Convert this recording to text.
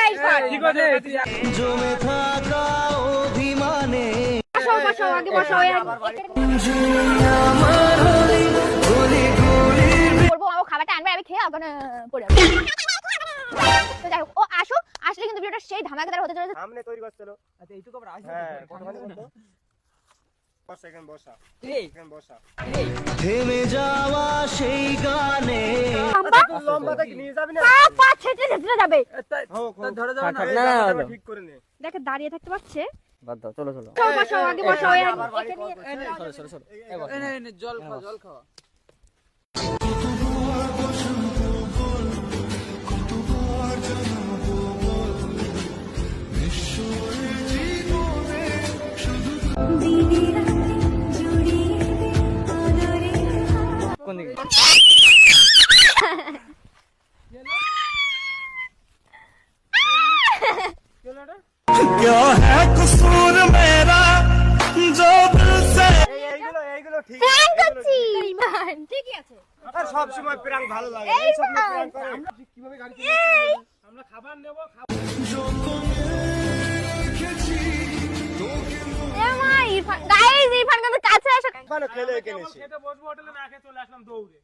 ঠিক আছে জমে থাকা অভিমানে বসো আগে বসো করবো আমার খাবারটা আনবে আমি খেয়ে আবার পড়ে তো যাই হোক ও আসো আসলে কিন্তু ভিডিওটা সেই ধামাকাদার হতে চলেছে সামনে তৈরি করছিল আচ্ছা এইটুকু আবার আসবে হ্যাঁ কতখানি করতে বসা এখানে বসা এখানে বসা থেমে যাওয়া সেই গানে লম্বা থেকে নিয়ে যাবি না পা ছেটে ছেটে যাবে ধরে যাও না না ঠিক করে নে দেখে দাঁড়িয়ে থাকতে পারছে বাদ দাও চলো চলো বসো আগে বসো জল খাওয়া কোন দিকে क्या है कसूर मेरा जो दिल से এইগুলো ঠিক প্র্যাঙ্ক করছি ঠিকই আছে আর সব সময় প্র্যাঙ্ক ভালো লাগে এই সব প্র্যাঙ্ক করে আমরা কিভাবে গাড়ি চালাচ্ছি আমরা খাবার নেব গাইস ইরফান কিন্তু কাছে আসো খাবার খেলে কিনেছি খেতে বসবো হোটেলে না খেয়ে চলে আসলাম দৌড়ে